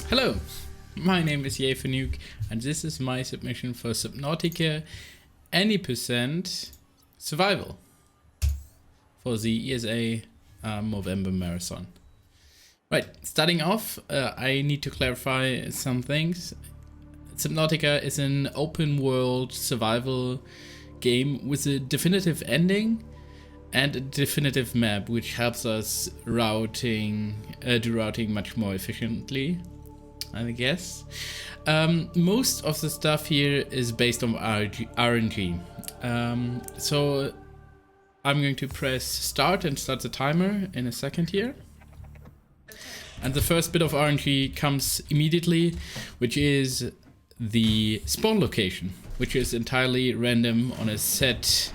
Hello, my name is Nuke, and this is my submission for Subnautica any percent survival for the ESA Movember marathon. Right, starting off, I need to clarify some things. Subnautica is an open world survival game with a definitive ending and a definitive map, which helps us do routing much more efficiently, I guess. Most of the stuff here is based on RNG. So I'm going to press start and start the timer in a second here. And the first bit of RNG comes immediately, which is the spawn location, which is entirely random on a set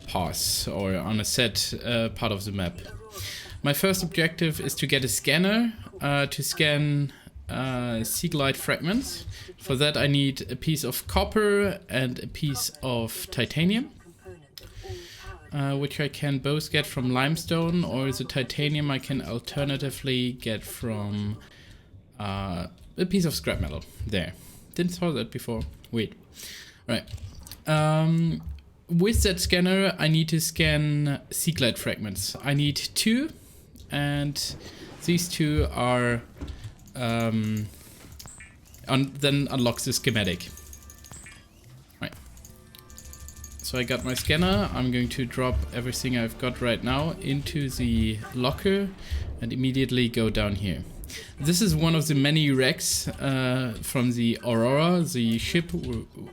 pass or on a set part of the map. My first objective is to get a scanner to scan sea glide fragments. For that I need a piece of copper and a piece of titanium, which I can both get from limestone, or the titanium I can alternatively get from a piece of scrap metal. There. Didn't saw that before. Wait. Right. With that scanner I need to scan sea glide fragments. I need 2. And these 2 are then unlocks the schematic. Right. So I got my scanner. I'm going to drop everything I've got right now into the locker and immediately go down here. This is one of the many wrecks from the Aurora, the ship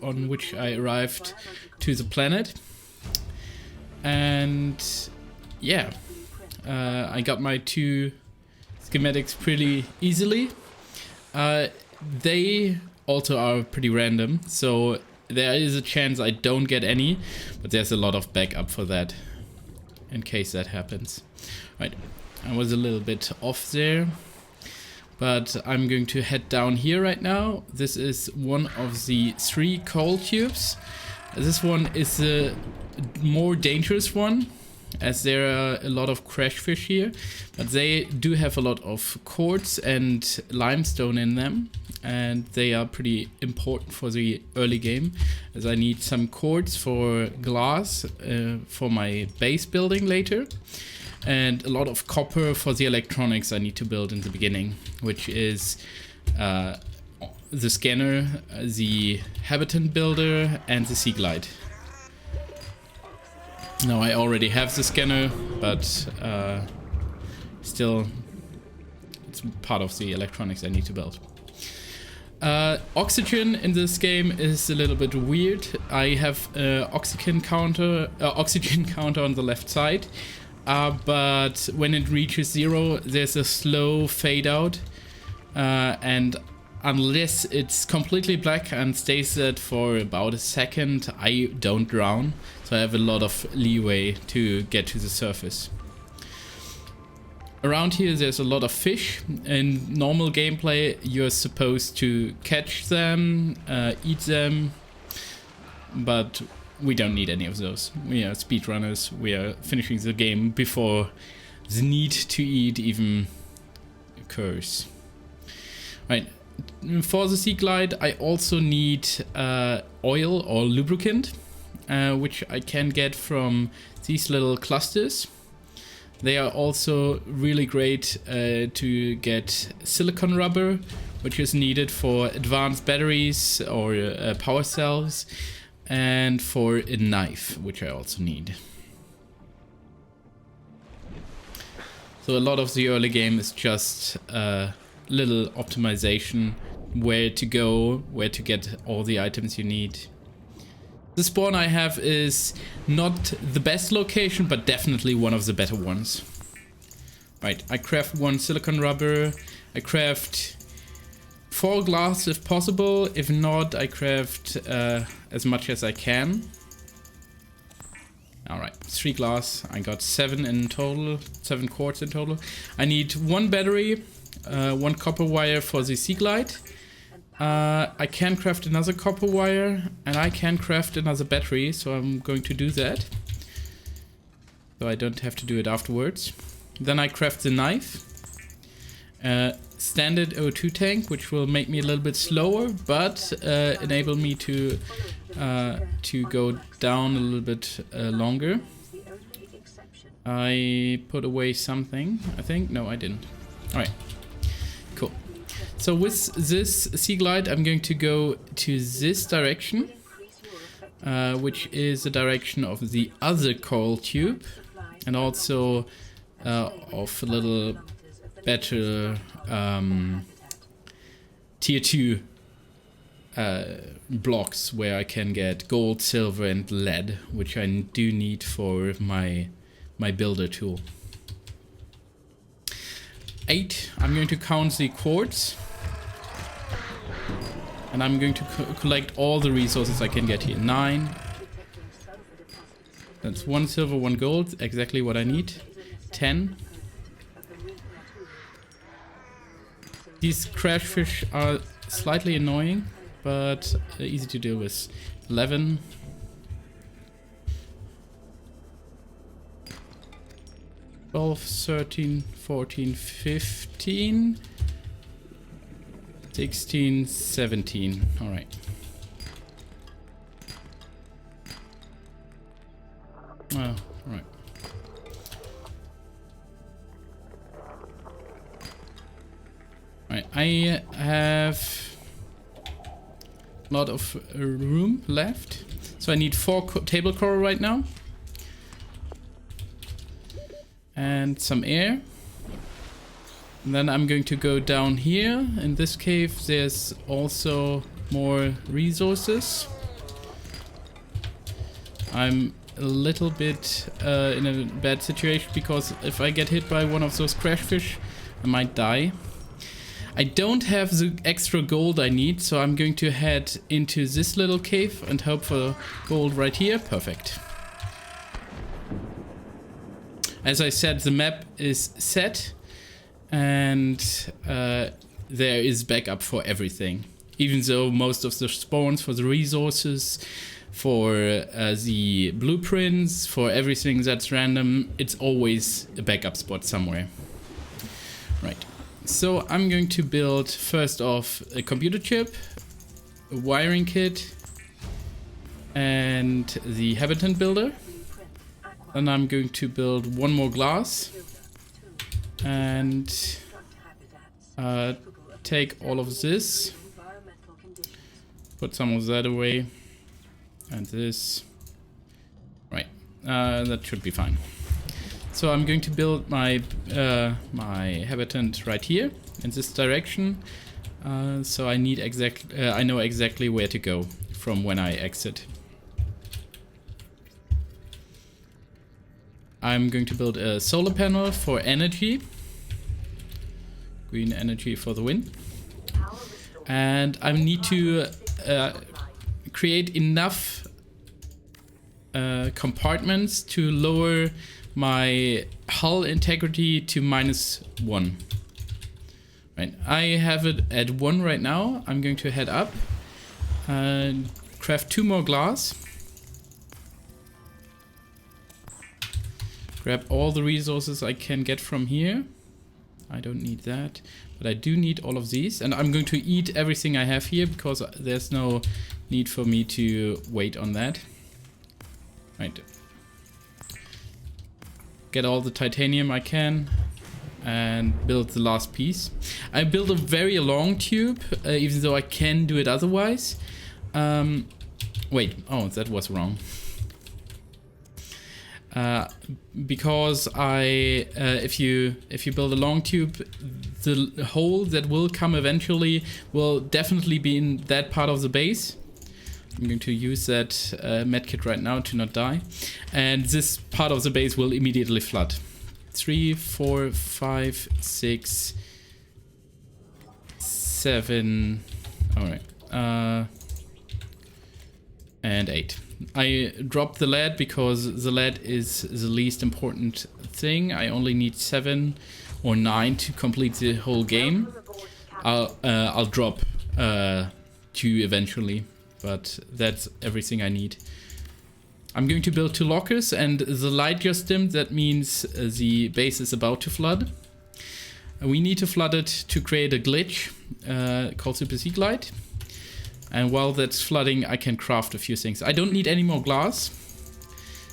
on which I arrived to the planet. And yeah. I got my 2 schematics pretty easily. They also are pretty random, so there is a chance I don't get any, but there's a lot of backup for that in case that happens. Right, I was a little bit off there, but I'm going to head down here right now. This is one of the 3 coal tubes. This one is the more dangerous one, as there are a lot of crash fish here, but they do have a lot of quartz and limestone in them, and they are pretty important for the early game, as I need some quartz for glass for my base building later, and a lot of copper for the electronics I need to build in the beginning, which is the scanner, the habitant builder, and the sea glide. Now I already have the scanner, but still it's part of the electronics I need to build. Oxygen in this game is a little bit weird. I have an oxygen counter on the left side, but when it reaches 0 there's a slow fade out, and unless it's completely black and stays that for about a second, I don't drown. So I have a lot of leeway to get to the surface. Around here there's a lot of fish. In normal gameplay you're supposed to catch them, eat them, but we don't need any of those. We are speedrunners. We are finishing the game before the need to eat even occurs. Right. For the sea glide I also need oil or lubricant, which I can get from these little clusters. They are also really great to get silicon rubber, which is needed for advanced batteries or power cells, and for a knife, which I also need. So a lot of the early game is just little optimization, where to go, where to get all the items you need. The spawn I have is not the best location, but definitely one of the better ones. Right, I craft 1 silicon rubber, I craft 4 glass if possible, if not I craft as much as I can. Alright, 3 glass, I got 7 in total, 7 quartz in total. I need 1 battery, 1 copper wire for the sea glide. I can craft another copper wire, and I can craft another battery, so I'm going to do that. So I don't have to do it afterwards. Then I craft the knife. standard O2 tank, which will make me a little bit slower, but enable me to go down a little bit longer. I put away something, I think. No, I didn't. All right, cool. So with this Sea Glide, I'm going to go to this direction, which is the direction of the other coral tube, and also of a little better tier 2 blocks where I can get gold, silver and lead, which I do need for my builder tool. 8, I'm going to count the quartz. And I'm going to collect all the resources I can get here. 9. That's 1 silver, 1 gold, exactly what I need. 10. These crash fish are slightly annoying, but easy to deal with. 11. 12, 13, 14, 15, 16, 17. All right. Oh, all right. All right. I have a lot of room left, so I need 4 table coral right now. And some air. And then I'm going to go down here. In this cave there's also more resources. I'm a little bit in a bad situation because if I get hit by one of those crash fish, I might die. I don't have the extra gold I need, so I'm going to head into this little cave and hope for gold right here. Perfect. As I said, the map is set, and there is backup for everything. Even though most of the spawns for the resources, for the blueprints, for everything that's random, it's always a backup spot somewhere. Right. So I'm going to build first off a computer chip, a wiring kit, and the habitant builder. Then I'm going to build 1 more glass and take all of this, put some of that away, and this. Right, that should be fine. So I'm going to build my my habitant right here in this direction. So I need I know exactly where to go from when I exit. I'm going to build a solar panel for energy. Green energy for the win. And I need to create enough compartments to lower my hull integrity to -1. Right, I have it at 1 right now. I'm going to head up and craft 2 more glass. Grab all the resources I can get from here. I don't need that, but I do need all of these. And I'm going to eat everything I have here because there's no need for me to wait on that. Right. Get all the titanium I can and build the last piece. I built a very long tube, even though I can do it otherwise. Wait, oh, that was wrong. Because if you build a long tube, the hole that will come eventually will definitely be in that part of the base. I'm going to use that medkit right now to not die, and this part of the base will immediately flood. 3, 4, 5, 6, 7. All right, and 8. I dropped the lead because the lead is the least important thing. I only need 7 or 9 to complete the whole game. I'll drop 2 eventually, but that's everything I need. I'm going to build 2 lockers, and the light just dimmed. That means the base is about to flood. we need to flood it to create a glitch called Super Sea Glide. And while that's flooding, I can craft a few things. I don't need any more glass.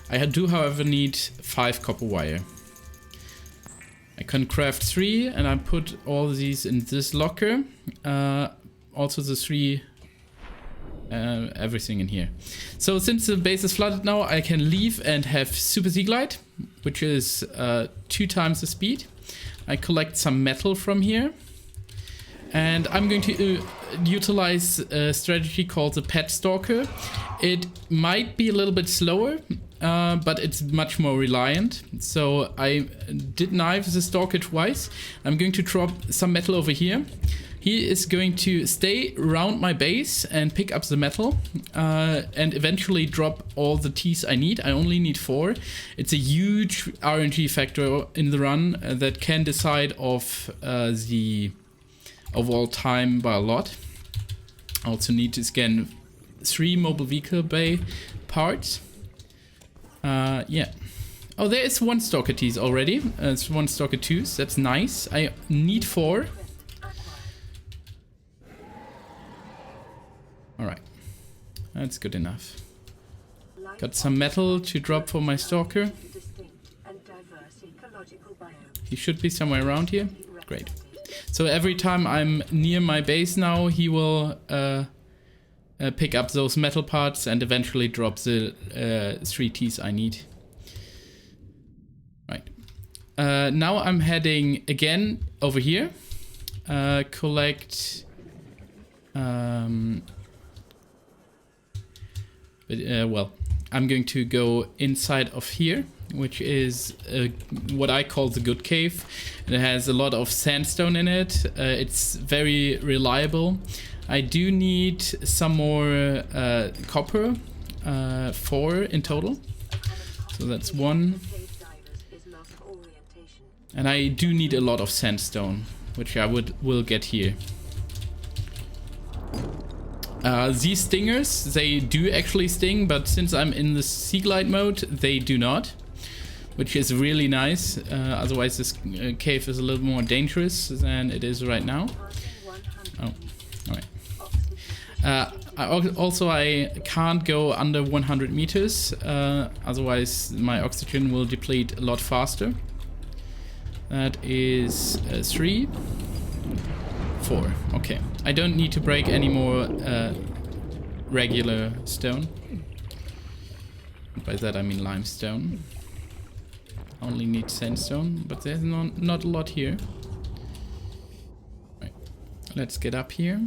I do, however, need 5 copper wire. I can craft 3, and I put all these in this locker. Also the 3, everything in here. So since the base is flooded now, I can leave and have Super Sea Glide, which is 2 times the speed. I collect some metal from here. And I'm going to utilize a strategy called the Pet Stalker. It might be a little bit slower, but it's much more reliant. So I did knife the Stalker twice. I'm going to drop some metal over here. He is going to stay around my base and pick up the metal and eventually drop all the teeth I need. I only need 4. It's a huge RNG factor in the run that can decide of the overall time by a lot. I also need to scan 3 mobile vehicle bay parts. Yeah. Oh, there is 1 Stalker teeth already. It's 1 Stalker tooth. That's nice. I need 4. Alright. That's good enough. Got some metal to drop for my Stalker. He should be somewhere around here. Great. So every time I'm near my base now, he will pick up those metal parts and eventually drop the 3 teeth I need. Right. Now I'm heading again over here. Collect... well, I'm going to go inside of here, which is what I call the good cave. It has a lot of sandstone in it. It's very reliable. I do need some more copper, 4 in total. So that's 1. And I do need a lot of sandstone, which I will get here. These stingers, they do actually sting, but since I'm in the Sea Glide mode, they do not, which is really nice. Otherwise this cave is a little more dangerous than it is right now. Oh, alright. I can't go under 100 meters, otherwise my oxygen will deplete a lot faster. That is 3. 4. Okay. I don't need to break any more regular stone. By that I mean limestone. Only need sandstone, but there's not a lot here. Right. Let's get up here.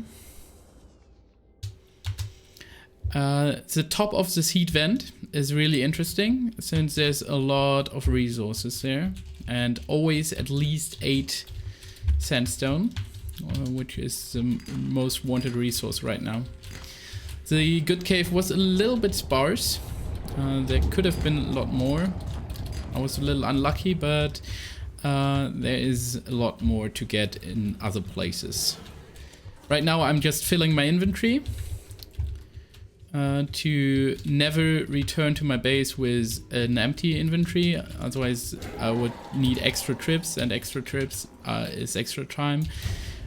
The top of the seed vent is really interesting since there's a lot of resources there and always at least 8 sandstone. Which is the most wanted resource right now. The good cave was a little bit sparse. There could have been a lot more. I was a little unlucky, but there is a lot more to get in other places. Right now I'm just filling my inventory to never return to my base with an empty inventory. Otherwise I would need extra trips, and extra trips is extra time.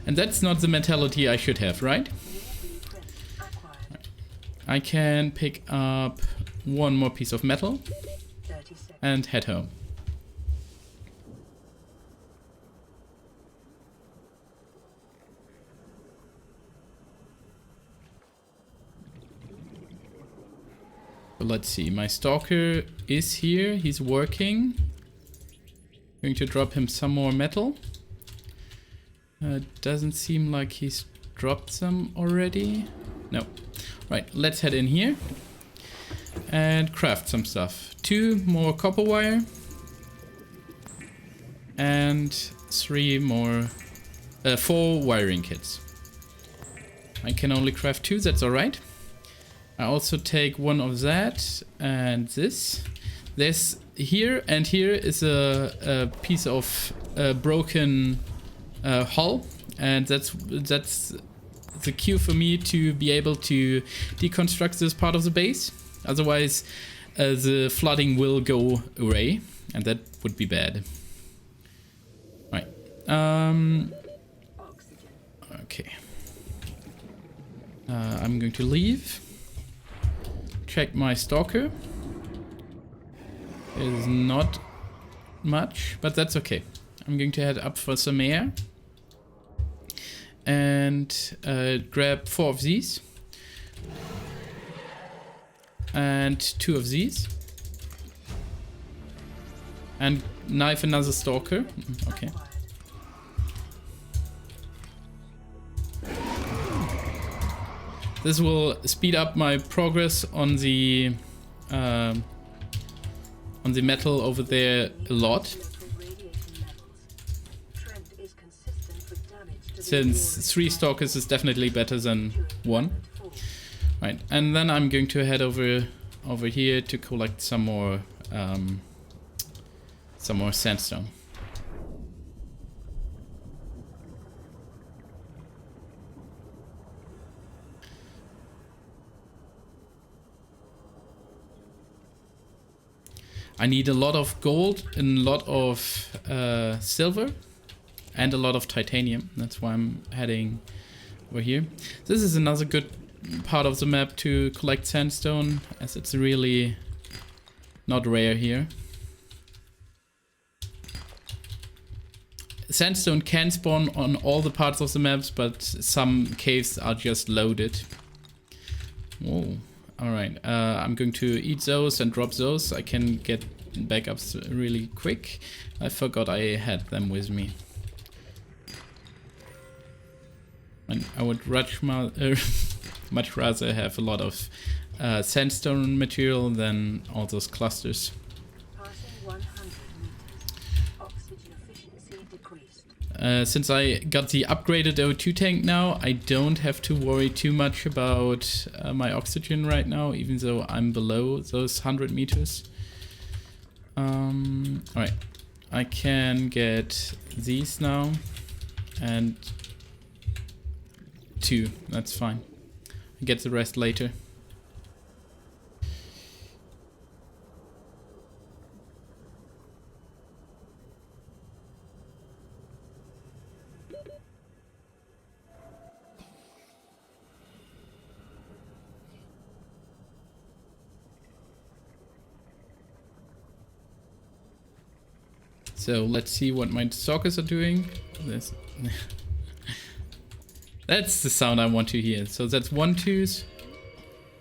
And that's not the mentality I should have, right? I can pick up 1 more piece of metal and head home. So let's see, my Stalker is here, he's working. Going to drop him some more metal. Doesn't seem like he's dropped some already. No. Right, let's head in here and craft some stuff. 2 more copper wire and 3 more, 4 wiring kits. I can only craft 2, that's alright. I also take 1 of that and this. There's here and here is a piece of broken hull, and that's the cue for me to be able to deconstruct this part of the base. Otherwise the flooding will go away, and that would be bad. Right, Okay. I'm going to leave. Check my stalker. It is not much, but that's okay. I'm going to head up for some air. And grab 4 of these. And 2 of these. And knife another stalker. Okay. This will speed up my progress on the metal over there a lot. Since 3 stalkers is definitely better than 1. Right, and then I'm going to head over here to collect some more sandstone. I need a lot of gold and a lot of silver and a lot of titanium. That's why I'm heading over here. This is another good part of the map to collect sandstone, as it's really not rare here. Sandstone can spawn on all the parts of the maps, but some caves are just loaded. Whoa. Alright, I'm going to eat those and drop those. I can get backups really quick. I forgot I had them with me. And I would much rather have a lot of sandstone material than all those clusters. Since I got the upgraded O2 tank now, I don't have to worry too much about my oxygen right now, even though I'm below those 100 meters. Alright, I can get these now, and 2, that's fine. I get the rest later. So let's see what my stalkers are doing. This. That's the sound I want to hear. So that's 1 tooth.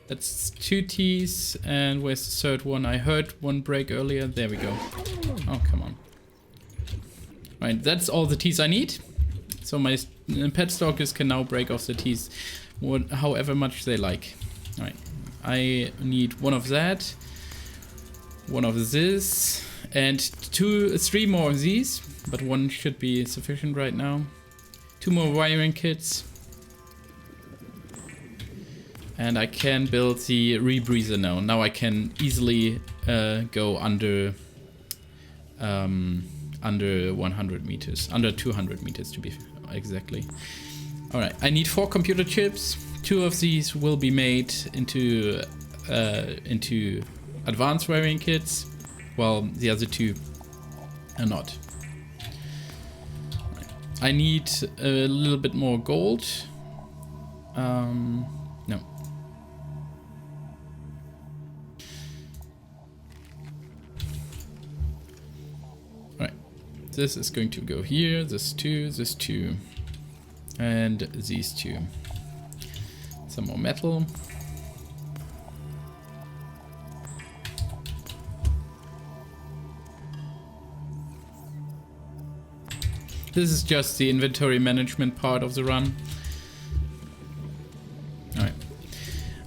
That's 2 teeth. And where's the third one? I heard one break earlier. There we go. Oh, come on. Right, that's all the teeth I need. So my pet stalkers can now break off the teeth however much they like. Alright, I need 1 of that. 1 of this. And 3 more of these, but 1 should be sufficient right now. 2 more wiring kits. And I can build the rebreather now. Now I can easily go under 100 meters, under 200 meters to be exactly. Alright, I need 4 computer chips. 2 of these will be made into advanced wiring kits. Well, the other 2 are not. I need a little bit more gold. No. Right. This is going to go here. This 2, and these 2. Some more metal. This is just the inventory management part of the run. Alright.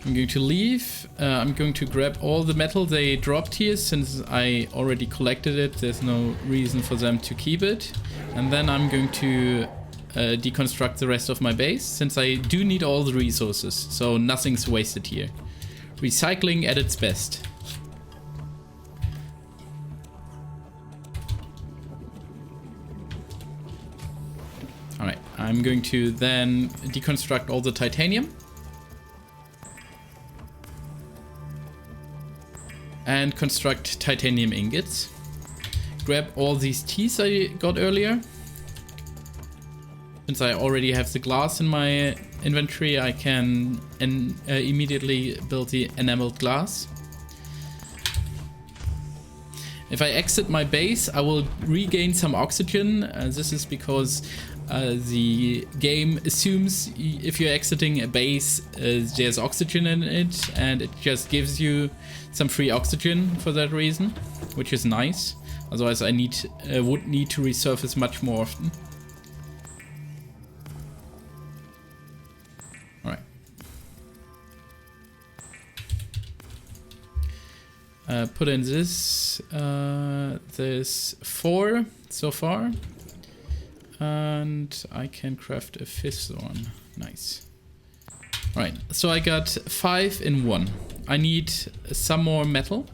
I'm going to leave. I'm going to grab all the metal they dropped here, since I already collected it. There's no reason for them to keep it. And then I'm going to deconstruct the rest of my base, since I do need all the resources. So nothing's wasted here. Recycling at its best. Alright, I'm going to then deconstruct all the titanium. And construct titanium ingots. Grab all these teeth I got earlier. Since I already have the glass in my inventory, I can immediately build the enameled glass. If I exit my base, I will regain some oxygen. This is because the game assumes if you're exiting a base, there's oxygen in it, and it just gives you some free oxygen for that reason, which is nice. Otherwise, I would need to resurface much more often. All right. Put in this. There's 4 so far. And I can craft a 5th one. Nice. Right, so I got 5 in 1. I need some more metal.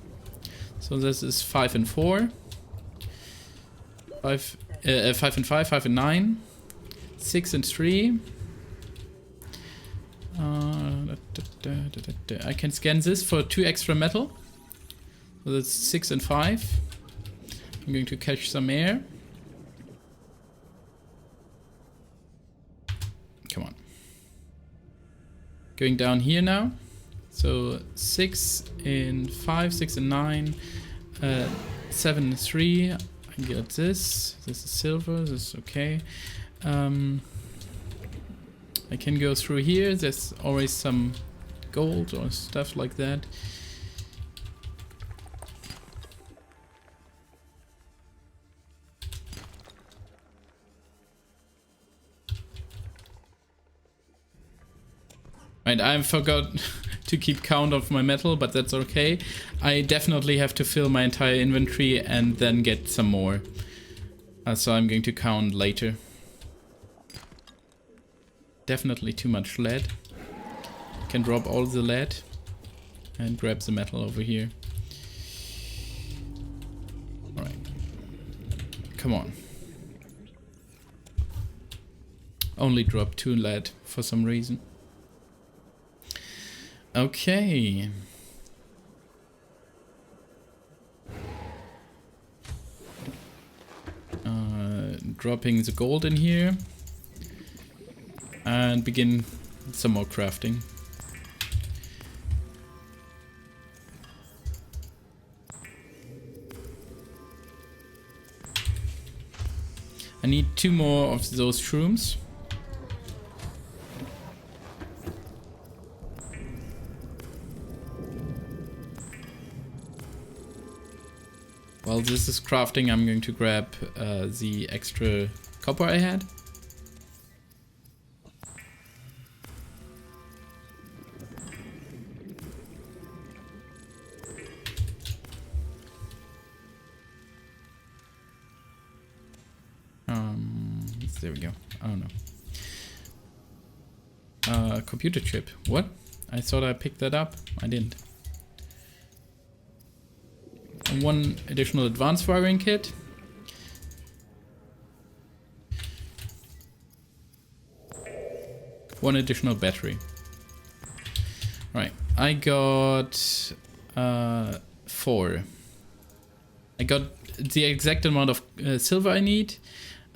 So this is 5 and 4. 5 and 5, 5 and 9. 6 and 3. I can scan this for 2 extra metal. So that's 6 and 5. I'm going to catch some air. Come on. Going down here now. So 6 and 5, 6 and 9, 7 and 3. I get this. This is silver. This is okay. I can go through here. There's always some gold or stuff like that. Right, I forgot to keep count of my metal, but that's okay. I definitely have to fill my entire inventory and then get some more. So I'm going to count later. Definitely too much lead. Can drop all the lead and grab the metal over here. Alright. Come on. Only drop 2 lead for some reason. Okay. Dropping the gold in here. And begin some more crafting. I need 2 more of those shrooms. While this is crafting, I'm going to grab the extra copper I had. There we go. Oh no. Computer chip. What? I thought I picked that up. I didn't. 1 additional advanced wiring kit. One additional battery. Right, I got 4. I got the exact amount of silver I need,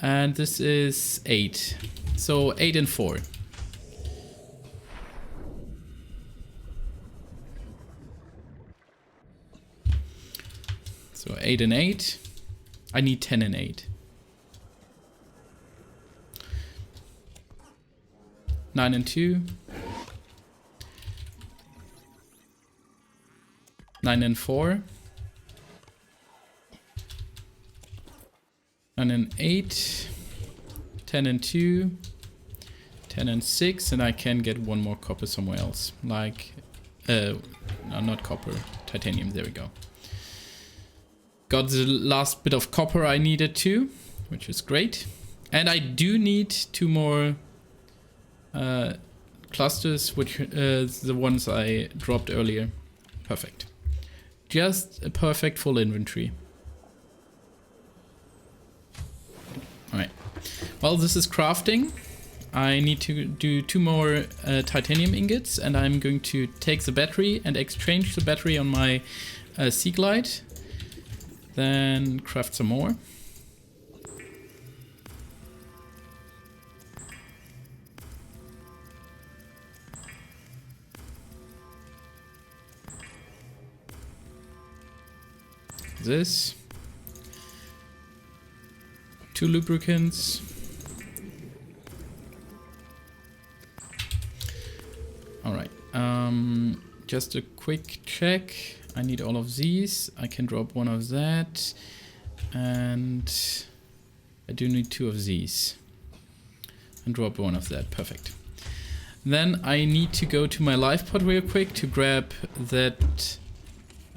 and this is 8. So 8 and 4. So 8 and 8. I need 10 and 8. 9 and 2. 9 and 4. 9 and 8. 10 and 2. 10 and 6. And I can get 1 more copper somewhere else. Like, no, not copper. Titanium. There we go. Got the last bit of copper I needed too, which is great. And I do need 2 more clusters, which the ones I dropped earlier. Perfect. Just a perfect full inventory. Alright. Well, this is crafting. I need to do 2 more titanium ingots, and I'm going to take the battery and exchange the battery on my Sea Glide. Then craft some more. this. 2 lubricants. Alright, just a quick check. I need all of these. I can drop 1 of that. And I do need 2 of these. And drop 1 of that. Perfect. Then I need to go to my life pod real quick to grab that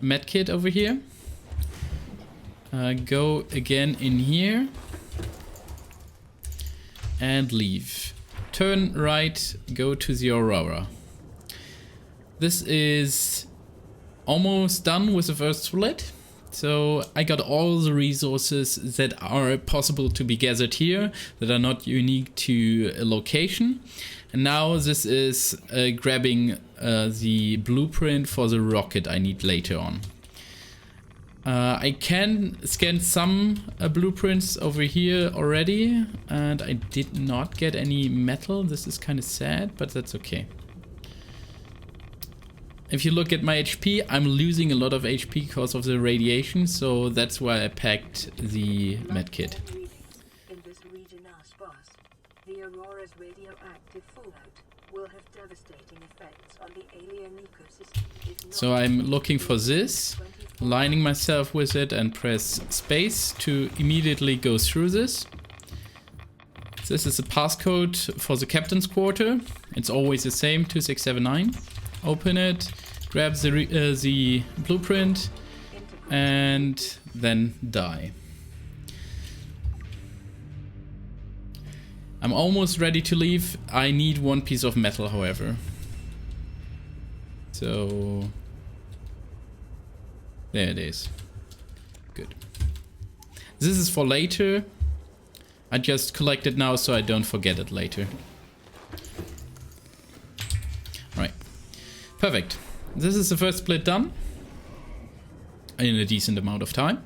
medkit over here. Go again in here. And leave. Turn right, go to the Aurora. This is almost done with the first split. So I got all the resources that are possible to be gathered here, that are not unique to a location. And now this is grabbing the blueprint for the rocket I need later on. I can scan some blueprints over here already, and I did not get any metal. This is kind of sad, but that's okay. If you look at my HP, I'm losing a lot of HP because of the radiation, so that's why I packed the medkit. In this region are sparse. The Aurora's radioactive fallout will have devastating effects on the alien ecosystem. So I'm looking for this, aligning myself with it, and press space to immediately go through this. This is the passcode for the captain's quarter. It's always the same, 2679. Open it, grab the blueprint, and then die. I'm almost ready to leave. I need 1 piece of metal, however. So there it is. Good. This is for later. I just collect it now so I don't forget it later. Right. Perfect. This is the first split done in a decent amount of time.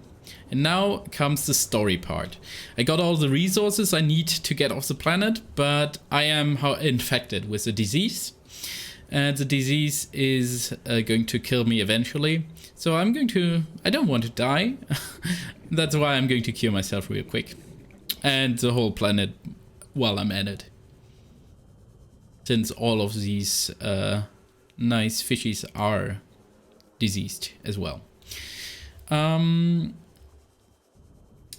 And now comes the story part. I got all the resources I need to get off the planet, but I am infected with a disease. And the disease is going to kill me eventually. So I don't want to die. That's why I'm going to cure myself real quick. And the whole planet while I'm at it. Since all of these nice fishies are diseased as well. I'm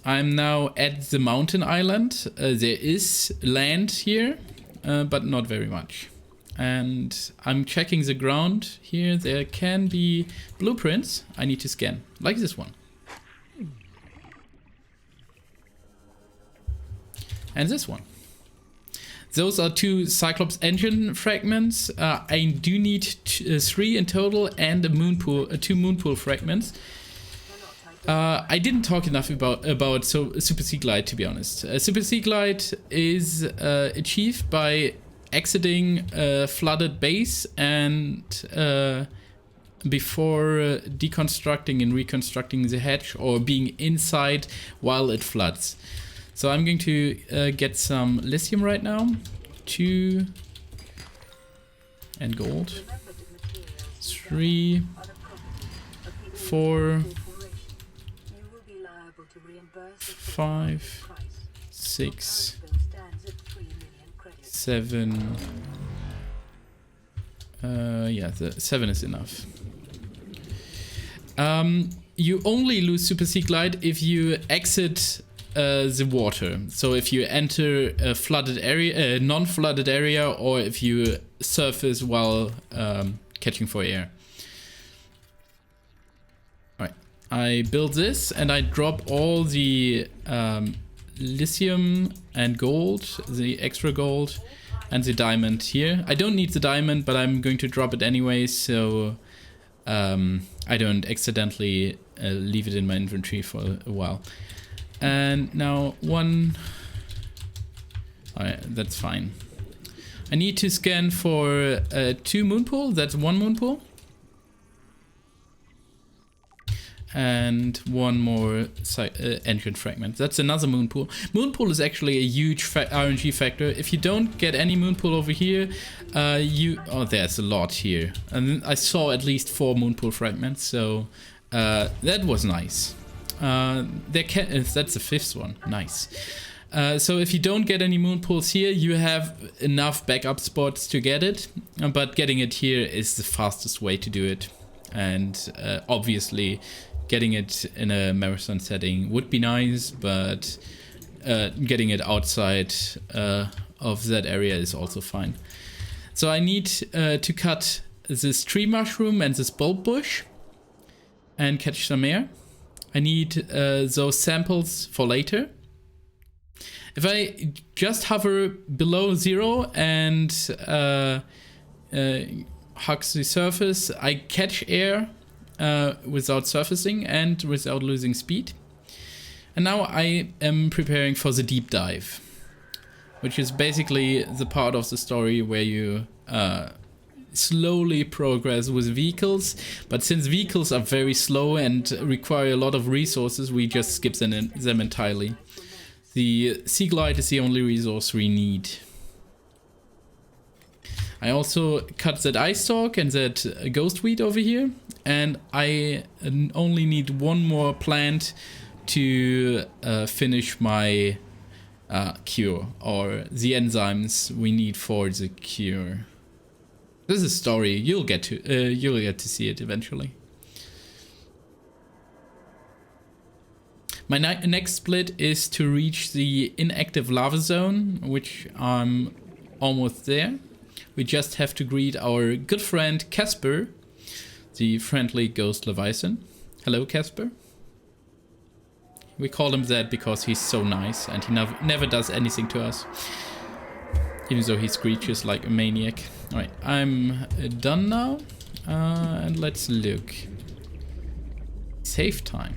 now at the mountain island. There is land here, but not very much. And I'm checking the ground here. There can be blueprints I need to scan, like this one. And this one. Those are 2 Cyclops engine fragments. I do need 3 in total, and a moon pool, 2 moon pool fragments. I didn't talk enough about Super Sea Glide, to be honest. Super Sea Glide is achieved by exiting a flooded base and before deconstructing and reconstructing the hatch, or being inside while it floods. So I'm going to get some lithium right now. 2 and gold. 3, 4, 5, 6, 7. Yeah, the 7 is enough. You only lose Super Sea Glide if you exit the water. So if you enter a flooded area, a non-flooded area, or if you surface while catching for air. Alright, I build this and I drop all the lithium and gold, the extra gold, and the diamond here. I don't need the diamond, but I'm going to drop it anyway, so I don't accidentally leave it in my inventory for a while. And now one... Alright, that's fine. I need to scan for 2 moon pool. That's 1 moon pool. And 1 more engine fragment. That's another moon pool. Moon pool is actually a huge RNG factor. If you don't get any moon pool over here, oh, there's a lot here. And I saw at least 4 moon pool fragments, so that was nice. That's the fifth one. Nice. So if you don't get any moon pools here, you have enough backup spots to get it, but getting it here is the fastest way to do it. And obviously getting it in a marathon setting would be nice, but getting it outside of that area is also fine. So I need to cut this tree mushroom and this bulb bush and catch some air. I need those samples for later. If I just hover below 0 and hug the surface, I catch air without surfacing and without losing speed. And now I am preparing for the deep dive, which is basically the part of the story where you slowly progress with vehicles. But since vehicles are very slow and require a lot of resources, we just skip them entirely. The sea glide is the only resource we need. I also cut that ice stalk and that ghost weed over here, and I only need one more plant to finish my cure, or the enzymes we need for the cure. This is a story. You'll get to see it eventually. My next split is to reach the inactive lava zone, which I'm almost there. We just have to greet our good friend Casper, the friendly ghost leviathan. Hello, Casper. We call him that because he's so nice and he never does anything to us, even though he screeches like a maniac. Alright, I'm done now, and let's look. Save time.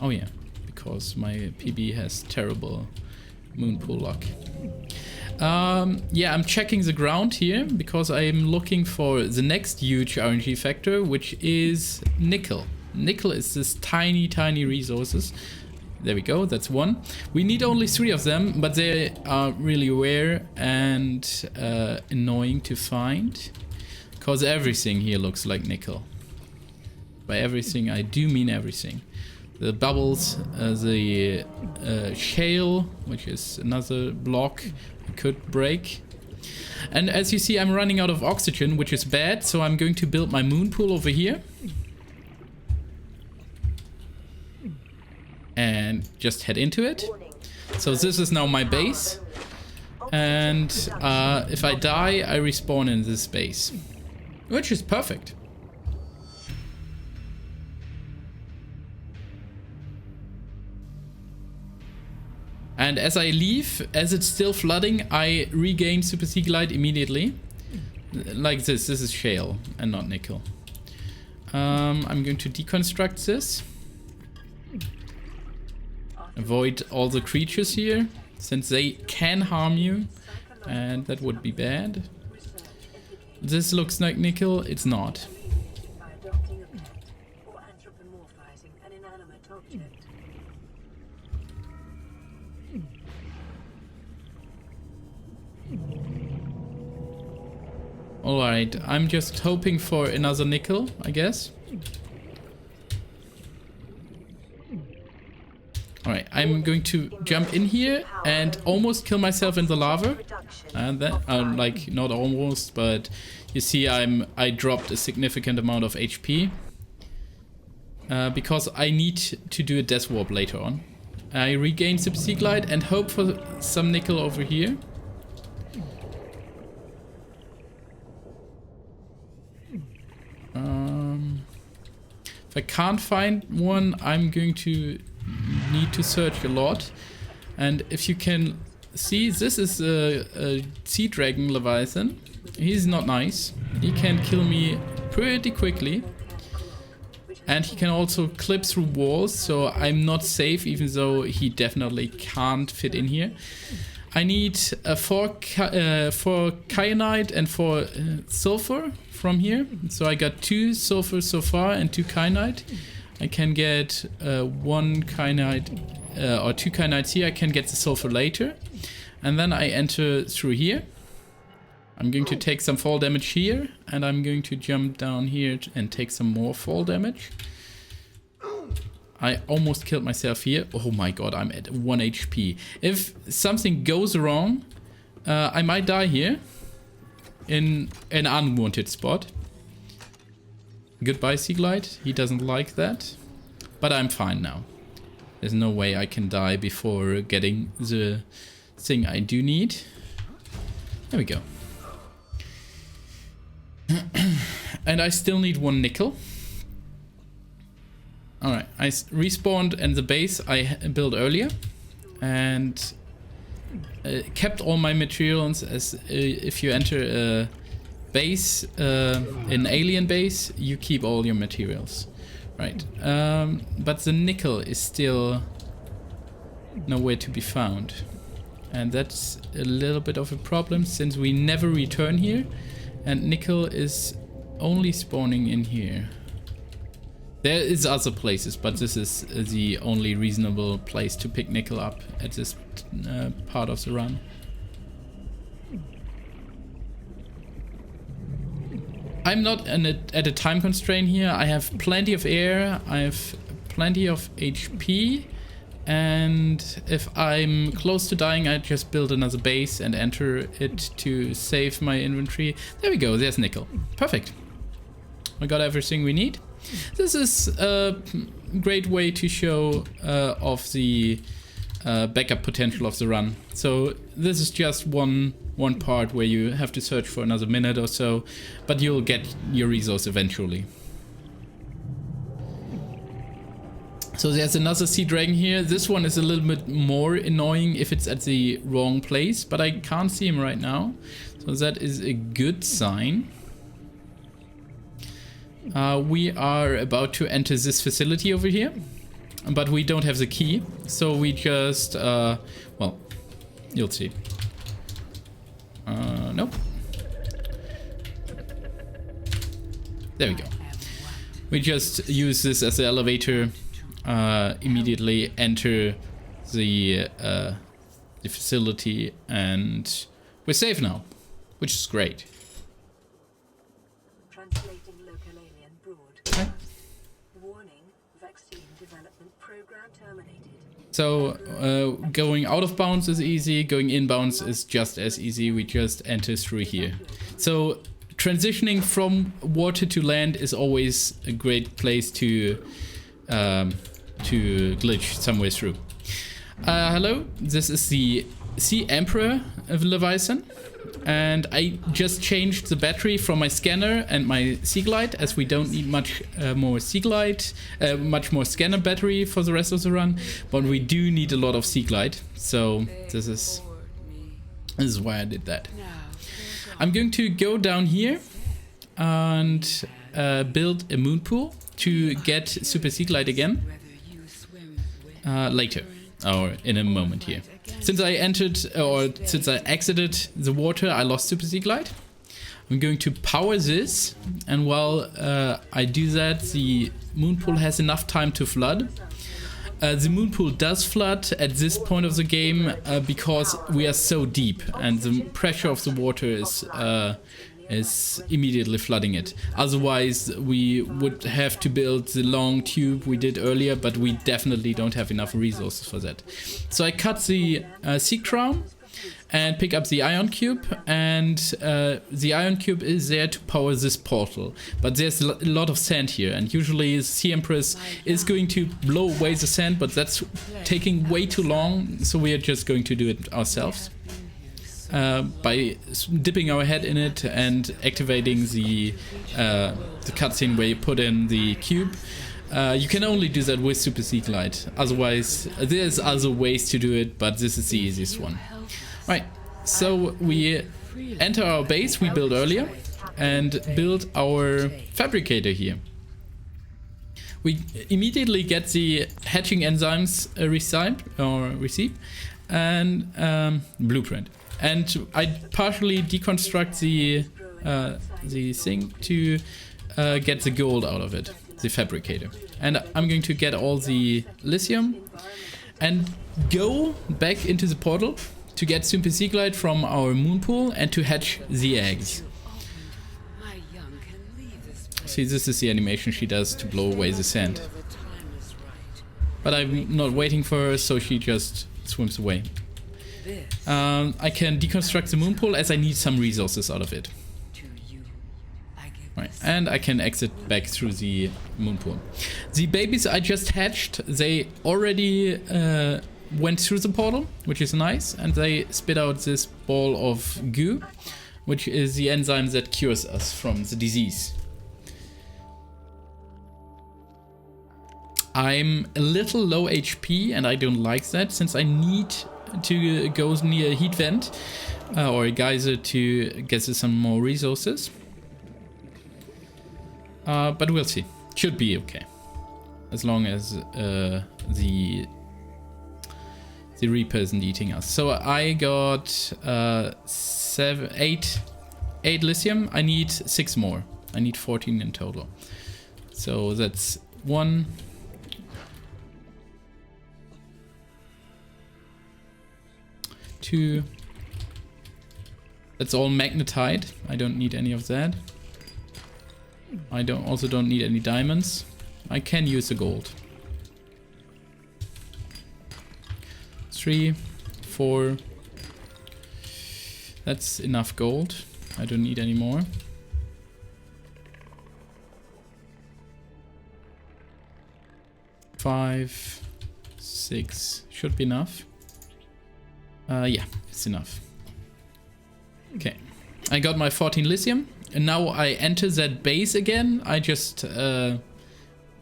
Oh yeah, because my PB has terrible moon pool luck. Yeah, I'm checking the ground here because I'm looking for the next huge RNG factor, which is nickel. Nickel is this tiny resources. There we go, that's one. We need only 3 of them, but they are really rare and annoying to find, because everything here looks like nickel. By everything, I do mean everything. The bubbles, the shale, which is another block I could break. And as you see, I'm running out of oxygen, which is bad, so I'm going to build my moon pool over here. And just head into it. So this is now my base. And if I die, I respawn in this base, which is perfect. And as I leave, as it's still flooding, I regain Super Sea Glide immediately. Like this. This is shale and not nickel. I'm going to deconstruct this. Avoid all the creatures here, since they can harm you, and that would be bad. This looks like nickel, it's not. Alright, I'm just hoping for another nickel, I guess. Alright, I'm going to jump in here and almost kill myself in the lava. And then, like, not almost, but you see I dropped a significant amount of HP. Because I need to do a death warp later on. I regain Super Sea Glide and hope for some nickel over here. If I can't find one, I'm going to need to search a lot. And if you can see, this is a sea dragon leviathan. He's not nice. He can kill me pretty quickly. And he can also clip through walls, so I'm not safe, even though he definitely can't fit in here. I need 4 kyanite and 4 sulfur from here. So I got 2 sulfur so far and 2 kyanite. I can get 1 kyanite or 2 kyanites here. I can get the sulfur later. And then I enter through here. I'm going to take some fall damage here, and I'm going to jump down here and take some more fall damage. I almost killed myself here. Oh my god, I'm at 1 HP. If something goes wrong, I might die here in an unwanted spot. Goodbye, Seaglide. He doesn't like that. But I'm fine now. There's no way I can die before getting the thing I do need. There we go. And I still need 1 nickel. Alright, I respawned in the base I built earlier. And kept all my materials as if you enter a base, an alien base, you keep all your materials. Right, but the nickel is still nowhere to be found. And that's a little bit of a problem since we never return here. And nickel is only spawning in here. There is other places, but this is the only reasonable place to pick nickel up at this part of the run. I'm not at a time constraint here. I have plenty of air, I have plenty of HP, and if I'm close to dying, I just build another base and enter it to save my inventory. There we go, there's nickel. Perfect. I got everything we need. This is a great way to show off the backup potential of the run. So this is just one part where you have to search for another minute or so, but you'll get your resource eventually. So there's another sea dragon here. This one is a little bit more annoying if it's at the wrong place, but I can't see him right now. So that is a good sign. We are about to enter this facility over here, but we don't have the key, so we just, well, you'll see. Nope. There we go. We just use this as the elevator, immediately enter the facility, and we're safe now, which is great. So going out of bounds is easy, going inbounds is just as easy. We just enter through here. So transitioning from water to land is always a great place to glitch somewhere through. Hello, this is the Sea Emperor of Leviathan. And I just changed the battery from my scanner and my Seaglide, as we don't need much more Seaglide, much more scanner battery for the rest of the run, but we do need a lot of Seaglide. So this is why I did that. I'm going to go down here and build a moon pool to get Super Seaglide again later, or in a moment here. Since I exited the water, I lost Super Seaglide. I'm going to power this, and while I do that, the moon pool has enough time to flood. The moon pool does flood at this point of the game because we are so deep, and the pressure of the water is immediately flooding it. Otherwise, we would have to build the long tube we did earlier, but we definitely don't have enough resources for that. So I cut the sea crown and pick up the ion cube, and the ion cube is there to power this portal. But there's a lot of sand here, and usually the Sea Empress is going to blow away the sand, but that's taking way too long, so we are just going to do it ourselves. By dipping our head in it and activating the cutscene where you put in the cube. You can only do that with Super Seaglide. Otherwise, there's other ways to do it, but this is the easiest one. Right, so we enter our base we built earlier and build our fabricator here. We immediately get the hatching enzymes recipe and blueprint. And I partially deconstruct the thing to get the gold out of it, the fabricator. And I'm going to get all the lithium and go back into the portal to get Super Seaglide from our moon pool and to hatch the eggs. See, this is the animation she does to blow away the sand. but I'm not waiting for her, so she just swims away. I can deconstruct the moon pool as I need some resources out of it. Right, and I can exit back through the moon pool. The babies I just hatched, they already went through the portal, which is nice, and they spit out this ball of goo, which is the enzyme that cures us from the disease. I'm a little low HP, and I don't like that, since I need to go near a heat vent or a geyser to get some more resources. But we'll see. Should be okay, as long as the Reaper isn't eating us. So I got 8 lithium. I need 6 more. I need 14 in total. So that's 1, 2. That's all magnetite. I don't need any of that. I also don't need any diamonds. I can use the gold. 3, 4. That's enough gold. I don't need any more. 5, 6 should be enough. Yeah, it's enough. Okay, I got my 14 lithium, and now I enter that base again. I just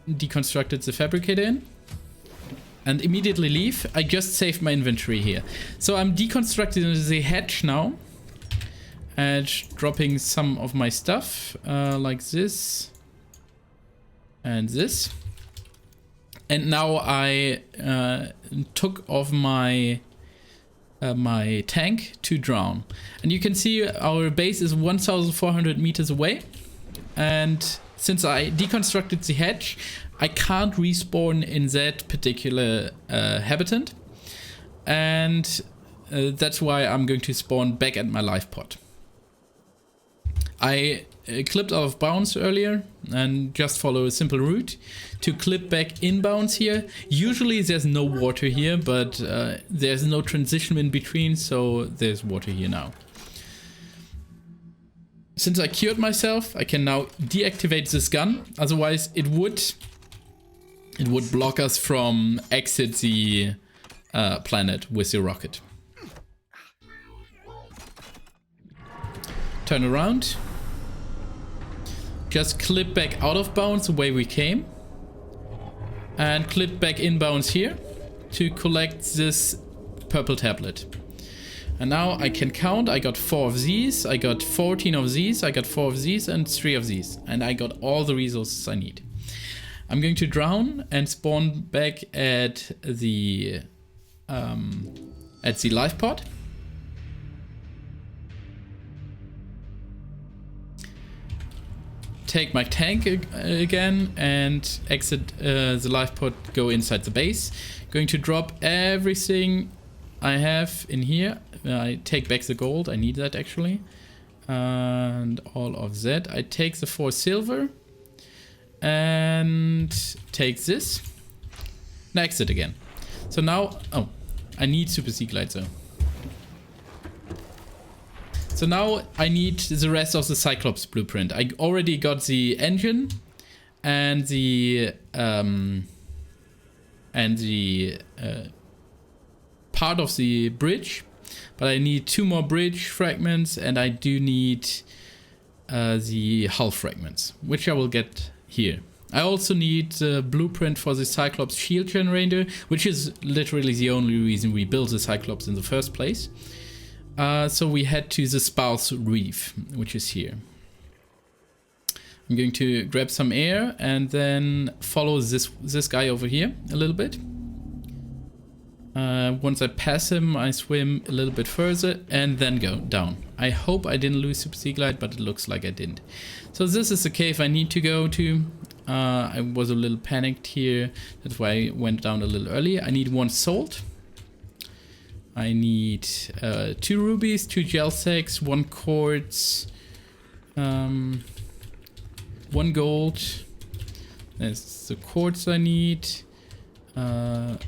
deconstructed the fabricator in and immediately leave. I just saved my inventory here. So I'm deconstructing the hatch now and dropping some of my stuff like this and this. And now I took off my my tank to drown. And you can see our base is 1,400 meters away. And since I deconstructed the hatch, I can't respawn in that particular habitat. And that's why I'm going to spawn back at my life pod. I clipped out of bounds earlier and just follow a simple route to clip back inbounds here. Usually there's no water here, but there's no transition in between, so there's water here now. Since I cured myself, I can now deactivate this gun. Otherwise it would block us from exit the planet with the rocket. Turn around. Just clip back out of bounds the way we came. And clip back inbounds here to collect this purple tablet. And now I can count. I got 4 of these, I got 14 of these, I got 4 of these and 3 of these. And I got all the resources I need. I'm going to drown and spawn back at the life pod. Take my tank again and exit the life pod, go inside the base. Going to drop everything I have in here. I take back the gold, I need that actually. And all of that. I take the 4 silver and take this and exit again. So now, oh, I need super sea glide though. So now I need the rest of the Cyclops blueprint. I already got the engine and the part of the bridge, but I need 2 more bridge fragments, and I do need the hull fragments, which I will get here. I also need the blueprint for the Cyclops shield generator, which is literally the only reason we built the Cyclops in the first place. So we head to the Spouse Reef, which is here. I'm going to grab some air and then follow this guy over here a little bit. Once I pass him, I swim a little bit further and then go down. I hope I didn't lose Super Sea Glide, but it looks like I didn't. So this is the cave I need to go to. I was a little panicked here. That's why I went down a little early. I need 1 salt. I need 2 rubies, 2 gel sacks, 1 quartz, 1 gold. That's the quartz I need. I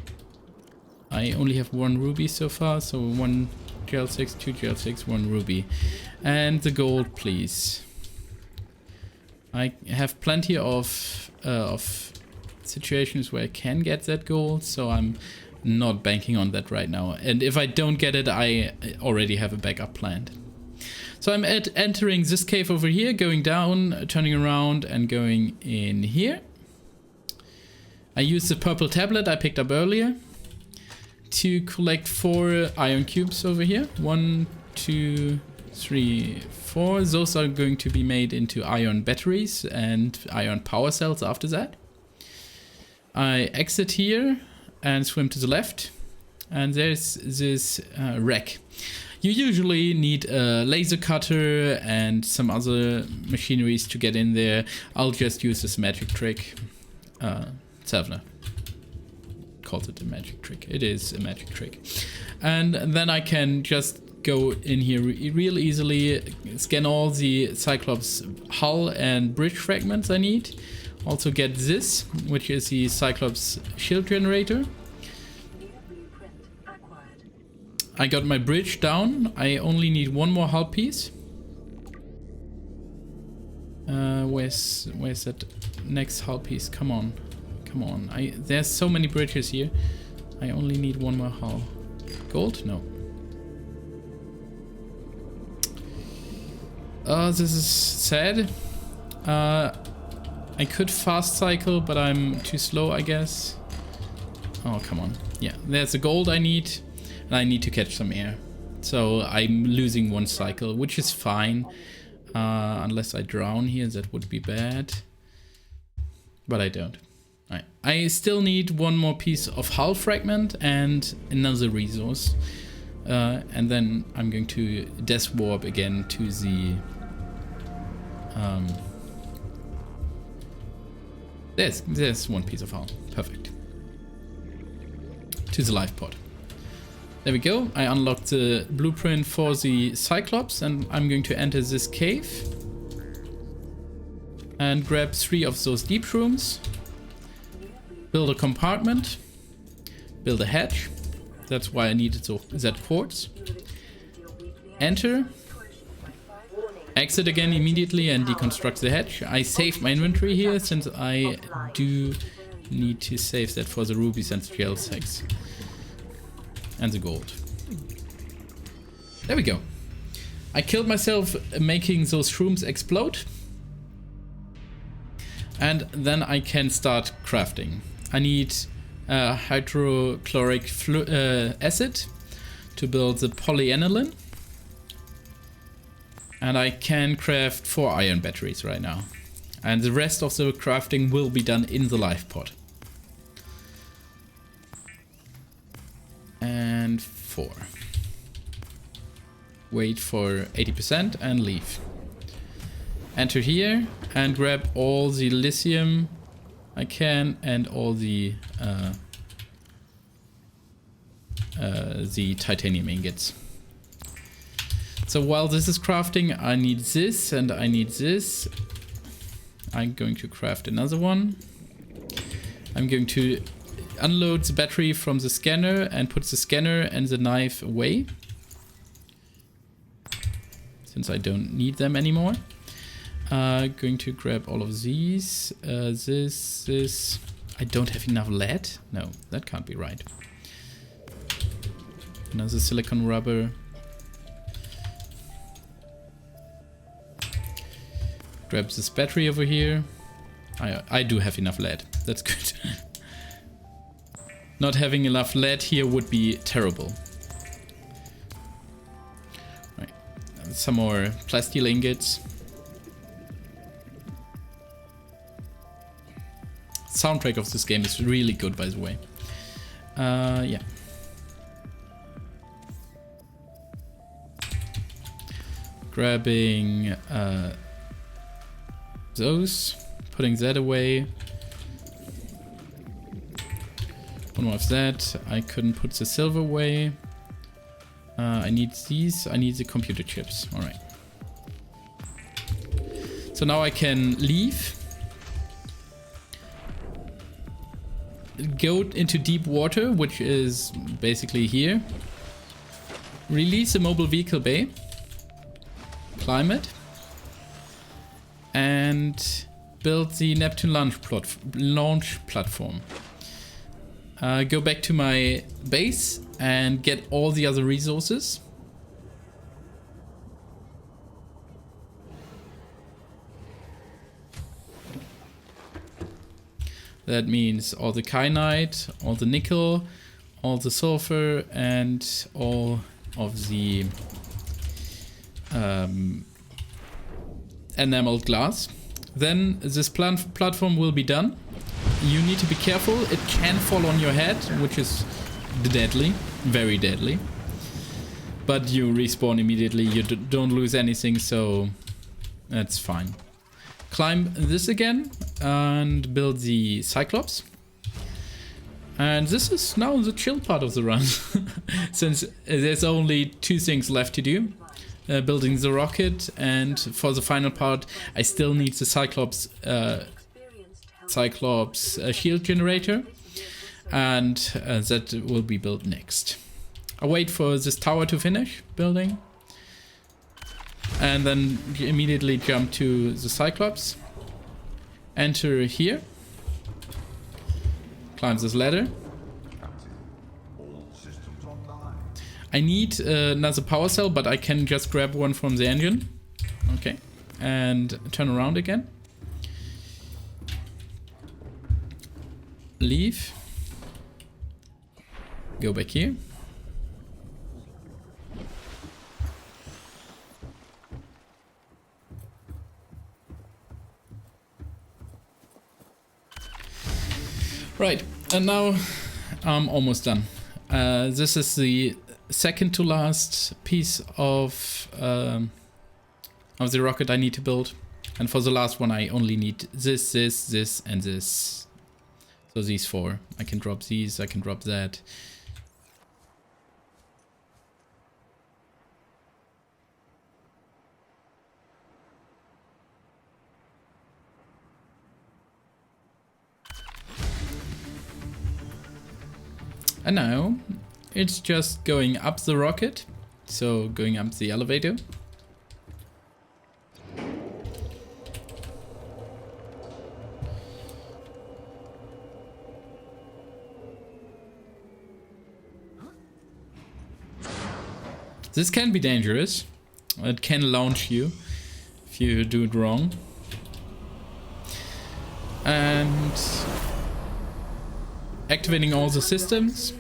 only have 1 ruby so far, so 1 gel 6, 2 gel 6, 1 ruby. And the gold, please. I have plenty of situations where I can get that gold, so I'm not banking on that right now. And if I don't get it, I already have a backup planned. So I'm entering this cave over here, going down, turning around, and going in here. I use the purple tablet I picked up earlier to collect 4 iron cubes over here. 1, 2, 3, 4. Those are going to be made into iron batteries and iron power cells after that. I exit here and swim to the left. And there's this wreck. You usually need a laser cutter and some other machineries to get in there. I'll just use this magic trick. Savner calls it a magic trick. It is a magic trick. And then I can just go in here real easily, scan all the Cyclops hull and bridge fragments I need. Also get this, which is the Cyclops shield generator. I got my bridge down. I only need 1 more hull piece. Where's that next hull piece? Come on. Come on. There's so many bridges here. I only need 1 more hull. Gold? No. This is sad. I could fast cycle, but I'm too slow, I guess. Oh, come on. Yeah, there's the gold I need. And I need to catch some air. So I'm losing 1 cycle, which is fine. Unless I drown here, that would be bad. But I don't. Right. I still need 1 more piece of hull fragment and another resource. And then I'm going to death warp again to the... There's 1 piece of hull. Perfect. To the life pod. There we go. I unlocked the blueprint for the Cyclops and I'm going to enter this cave and grab 3 of those deep shrooms, build a compartment, build a hatch. That's why I needed that quartz. Enter, exit again immediately and deconstruct the hatch. I saved my inventory here since I do need to save that for the rubies and the gel 6. And the gold. There we go. I killed myself making those shrooms explode. And then I can start crafting. I need hydrochloric acid to build the polyaniline. And I can craft 4 iron batteries right now. And the rest of the crafting will be done in the life pod. And 4. Wait for 80% and leave. Enter here and grab all the lithium I can and all the titanium ingots. So while this is crafting, I need this and I need this. I'm going to craft another one. I'm going to unload the battery from the scanner and put the scanner and the knife away, since I don't need them anymore. Going to grab all of these. This. I don't have enough lead? No, that can't be right. Another silicon rubber. Grab this battery over here. I do have enough lead. That's good. Not having enough lead here would be terrible. Right. Some more plasteel ingots. Soundtrack of this game is really good, by the way. Yeah. Grabbing those, putting that away. 1 more of that. I couldn't put the silver away. I need these. I need the computer chips. All right. So now I can leave. go into deep water, which is basically here. Release a mobile vehicle bay. Climb it. And build the Neptune launch platform. Go back to my base and get all the other resources. That means all the kyanite, all the nickel, all the sulfur, and all of the enameled glass. Then this platform will be done. You need to be careful. It can fall on your head, which is deadly, very deadly. But you respawn immediately. You don't lose anything, so that's fine. Climb this again and build the Cyclops. And this is now the chill part of the run, since there's only 2 things left to do. Building the rocket, and for the final part I still need the Cyclops shield generator, and that will be built next. I'll wait for this tower to finish building and then immediately jump to the Cyclops. Enter here. Climb this ladder. I need another power cell, but I can just grab one from the engine. Okay. And turn around again. Leave. Go back here. Right, and now I'm almost done. This is the second to last piece of the rocket I need to build, and for the last one I only need this, this, and this. So these 4. I can drop these, I can drop that. And now it's just going up the rocket, so going up the elevator. This can be dangerous. It can launch you if you do it wrong. And activating all the systems.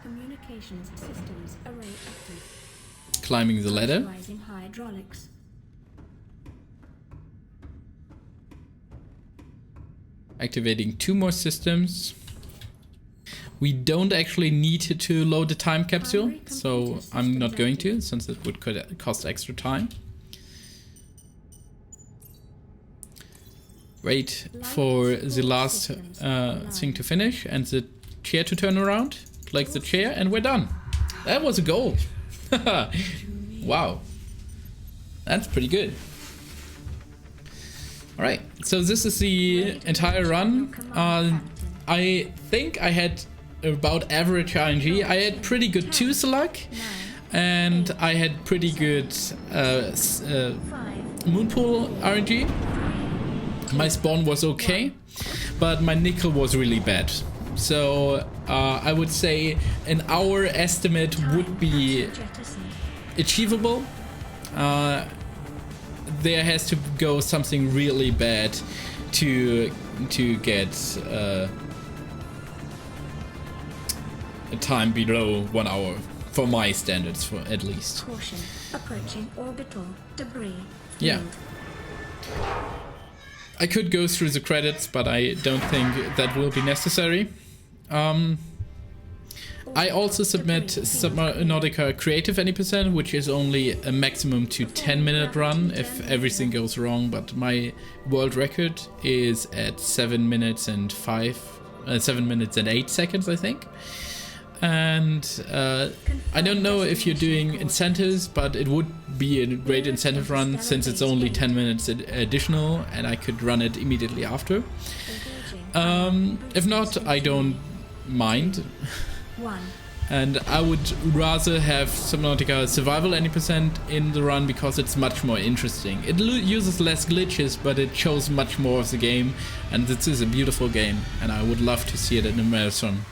Communications systems array active. Climbing the ladder. Hydraulics. Activating 2 more systems. We don't actually need to load the time capsule, so I'm not going to, since it would cost extra time. Wait for the last thing to finish and the chair to turn around, like the chair, and we're done. That was a goal. Wow, that's pretty good. All right, so this is the entire run. I think I had about average RNG. I had pretty good tooth luck, and I had pretty good moonpool RNG. My spawn was okay, but my nickel was really bad. So I would say an hour estimate would be achievable. There has to go something really bad to get a time below 1 hour for my standards, for at least. Caution, approaching orbital debris. Yeah. I could go through the credits, but I don't think that will be necessary. I also submit Subnautica Creative any %, which is only a maximum to 10-minute run if everything goes wrong, but my world record is at 7 minutes and 8 seconds, I think. And I don't know if you're doing incentives, but it would be a great incentive run since it's only 10 minutes additional and I could run it immediately after. If not, I don't mind. 1. And I would rather have Subnautica survival any percent in the run because it's much more interesting. It uses less glitches, but it shows much more of the game, and this is a beautiful game, and I would love to see it in a marathon.